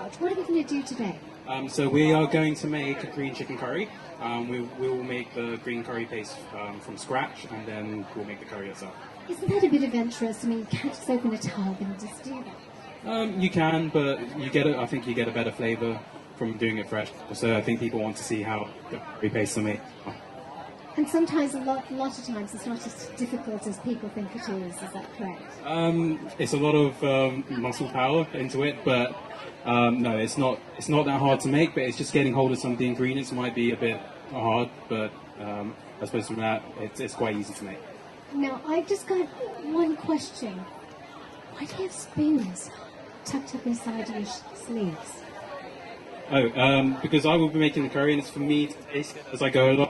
start. What are we going to do today? So we are going to make a green chicken curry. We will make the green curry paste from scratch, and then we'll make the curry itself. Isn't that a bit adventurous? I mean, you can't just open a tub and just do that. You can, but I think you get a better flavour from doing it fresh. So I think people want to see how the curry pastes are made. And sometimes, a lot of times, it's not as difficult as people think it is. Is that correct? It's a lot of muscle power into it, but no, it's not that hard to make. But it's just getting hold of some of the ingredients might be a bit hard. But I suppose from that, it's quite easy to make. Now, I've just got one question. Why do you have spoons tucked up inside your sleeves? Oh, because I will be making the curry, and it's for me to taste it as I go along.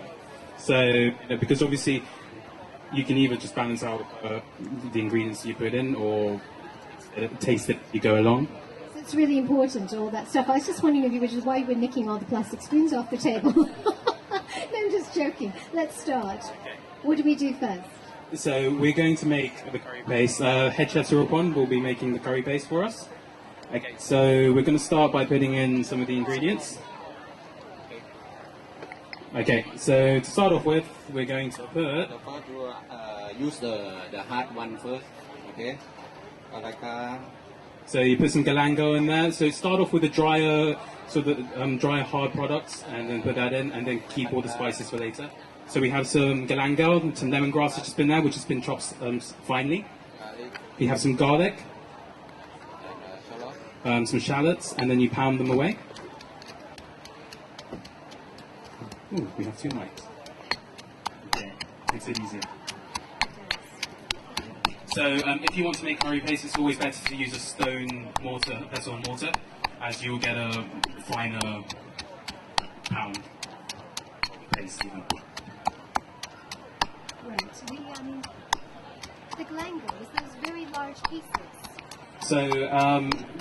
So, because obviously you can either just balance out the ingredients you put in, or taste it as you go along. So it's really important, all that stuff. I was just wondering if you were just why you were nicking all the plastic spoons off the table. No, I'm just joking. Let's start. Okay. What do we do first? So we're going to make the curry paste. Head chef Surapon will be making the curry paste for us. Okay, so we're going to start by putting in some of the ingredients. Okay, so to start off with, we're going to put... The first you use the hard one first, okay? So you put some galangal in there. So start off with the drier, drier hard products, and then put that in, and then keep all the spices for later. So we have some galangal, some lemongrass that's just been there, which has been chopped finely. We have some garlic, some shallots, and then you pound them away. Ooh, we have 2 mics. Okay, makes it easier. So if you want to make curry paste, it's always better to use a stone mortar, pestle and mortar, as you'll get a finer pound paste even. Right. The galangal is those very large pieces. So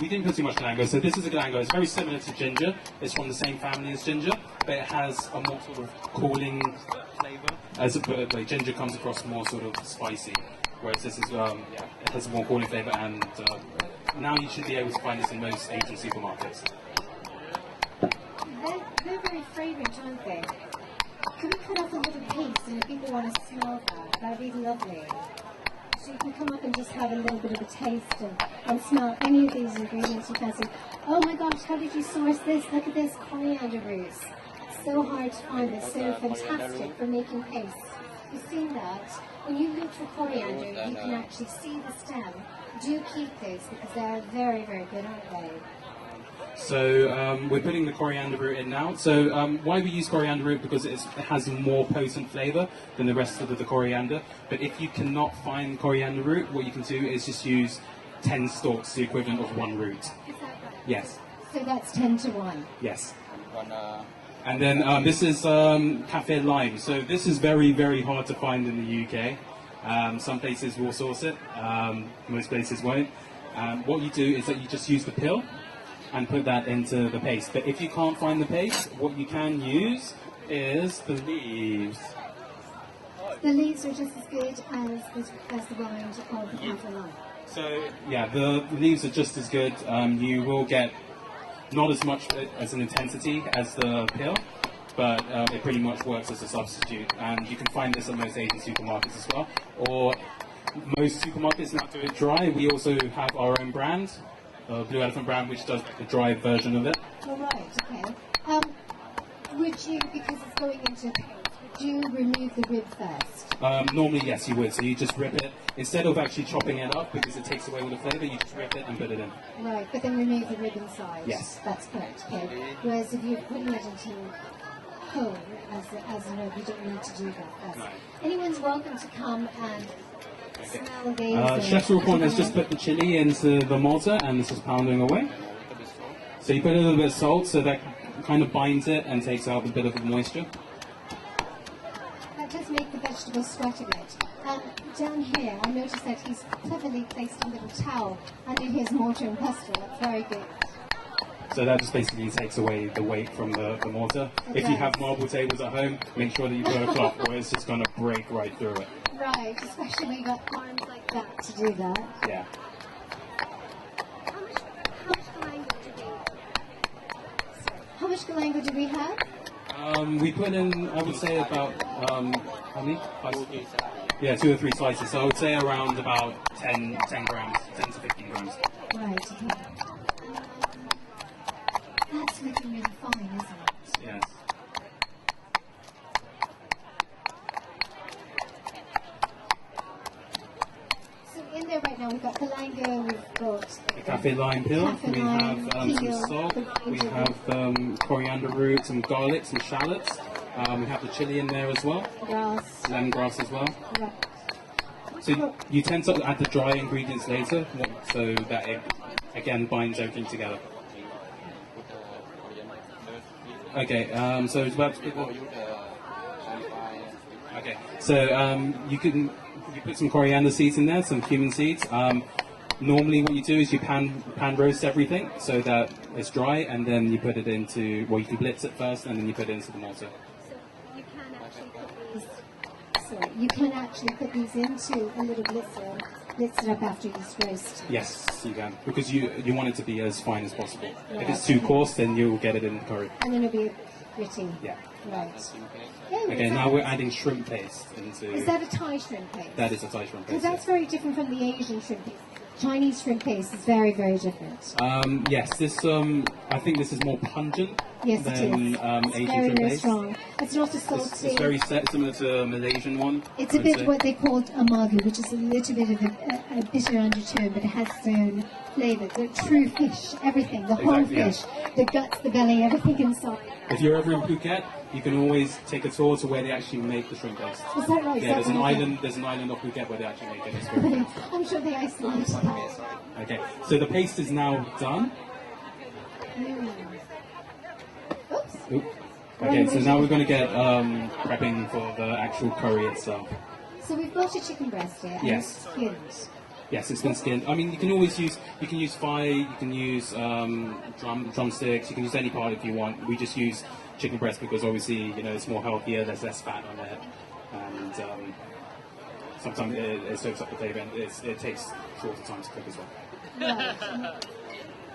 we didn't put too much galangal. So this is a galangal. It's very similar to ginger. It's from the same family as ginger, but it has a more sort of cooling flavour. Like ginger comes across more sort of spicy, whereas this is it has a more cooling flavour. And now you should be able to find this in most Asian supermarkets. They're very fragrant, aren't they? Could we cut off a little piece, and if people want to smell that'd be lovely. So you can come up and just have a little bit of a taste and smell any of these ingredients you fancy. Oh my gosh, how did you source this? Look at this coriander roots. It's so hard to find. It's so fantastic for making paste. You've seen that. When you look for coriander, you can actually see the stem. Do keep those because they're very, very good, aren't they? So we're putting the coriander root in now. So why we use coriander root? Because it has more potent flavour than the rest of the coriander. But if you cannot find coriander root, what you can do is just use 10 stalks, the equivalent of 1 root. Is that right? Yes. So that's 10 to 1. Yes. And then this is cafe lime. So this is very, very hard to find in the UK. Some places will source it, most places won't. What you do is that you just use the pill and put that into the paste. But if you can't find the paste, what you can use is the leaves. The leaves are just as good as the rind of the cafe lime. So yeah, the leaves are just as good. You will get not as much as an intensity as the pill, but it pretty much works as a substitute. And you can find this at most Asian supermarkets as well. Or most supermarkets now do it dry. We also have our own brand, Blue Elephant brand, which does the dry version of it. All right, okay. Would you, because it's going into a paste, would you remove the rib first? Normally, yes, you would. So you just rip it. Instead of actually chopping it up, because it takes away all the flavour, you just rip it and put it in. Right, but then remove the rib inside. Yes. That's correct, okay. Whereas if you're putting it into whole, as a herb, you don't need to do that. No. Anyone's welcome to come and smell these. Chef Surapon has just put the chili into the mortar, and this is pounding away. So you put a little bit of salt, so that kind of binds it and takes out a bit of the moisture. That does make the vegetables sweat a bit. Down here, I noticed that he's cleverly placed a little towel under his mortar and pestle. That's very good. So that just basically takes away the weight from the mortar. If you have marble tables at home, make sure that you put a cloth, or it's just going to break right through it. Right, especially when you've got arms like that to do that. Yeah. How much galangal do much galangal do we have? We put in, I would say about, how many? Yeah, 2 or 3 slices. So I would say around about 10 grams, 10 to 15 grams. Right, okay. That's looking really fine, isn't it? Yes. So in there right now, we've got galangal, we've got The cafe lime peel. Cafe We lime have some peel, salt. the We ginger. have coriander root, some garlic, some shallots. We have the chili in there as well. grass. Lemongrass as well. Right. So you tend to add the dry ingredients later, so that it again binds everything together. Okay, so it's about. Okay, so you put some coriander seeds in there, some cumin seeds. Normally, what you do is you pan roast everything so that it's dry, and then you put it into. Well, you can blitz it first, and then you put it into the mortar. You can actually put these into a little blitzer, blitz it up after you roast. Yes, you can, because you want it to be as fine as possible. If it's Right. too coarse, then you'll get it in the curry. And then it'll be gritty. Yeah. Right. Okay, now we're adding shrimp paste into. Is that a Thai shrimp paste? That is a Thai shrimp Because paste. that's very different from the Asian shrimp paste. Chinese shrimp paste is very, very different. Yes, this I think this is more pungent Yes, it than is. It's Asian very, shrimp very paste. strong. It's not as salty. It's very similar to a Malaysian one. It's I a would bit say. what they called amagu, which is a little bit of a bitter undertone, but it has its own flavour. The true fish, everything, the whole Exactly, yeah. fish, the guts, the belly, everything inside. If you're ever in Phuket, you can always take a tour to where they actually make the shrimp paste. Is that right? Is Yeah, that there's an right? island. There's an island off Phuket where they actually make it. It's very good. I'm sure they isolate that. Okay, so the paste is now done. Oops. Oop. Okay, so now we're going to get prepping for the actual curry itself. So we've got a chicken breast here. And Yes. it's skinned. Yes, it's been skinned. I mean, you can always use thigh, you can use drumsticks, you can use any part if you want. We just use chicken breast because obviously, it's more healthier, there's less fat on it, and sometimes it soaks up the flavor and it takes shorter time to cook as well. Right.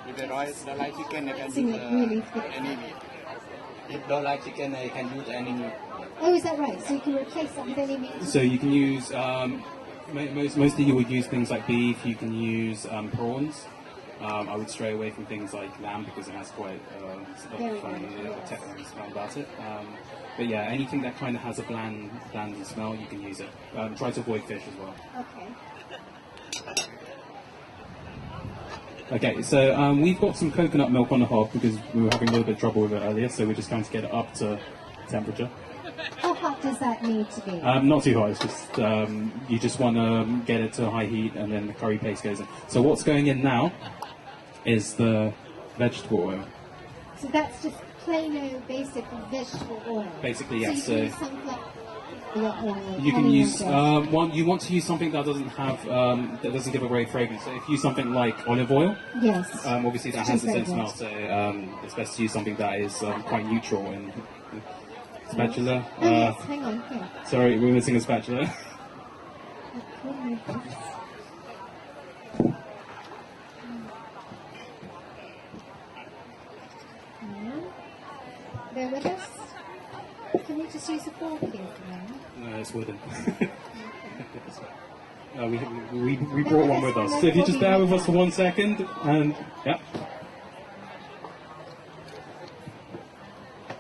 If they don't like chicken, they can Seeing use it really thick. any meat. If don't like chicken, they can use any meat. Oh, is that right? So you can replace that with any meat? So you can use, mostly you would use things like beef, you can use prawns. I would stray away from things like lamb because it has quite Very a funny good, yes. technical smell about it. But yeah, anything that kind of has a bland smell, you can use it. Try to avoid fish as well. Okay. Okay, so we've got some coconut milk on the hob because we were having a little bit of trouble with it earlier, so we're just going to get it up to temperature. How hot does that need to be? Not too hot, it's just, you just want to get it to high heat and then the curry paste goes in. So what's going in now is the vegetable oil. So that's just plain old basic vegetable oil. Basically, So yes. you can use sunflower oil. You can honey use oil. you want to use something that doesn't have that doesn't give a great fragrance. So if you use something like olive oil, Yes. obviously that Which has is the same very smell. good. So it's best to use something that is quite neutral. And spatula. Oh yes, hang on. Here. Sorry, we're missing a spatula. Bear with us. Can we just use a fork here for now? No, it's wooden. we brought one with us. So if you just bear with us for 1 second, and yeah.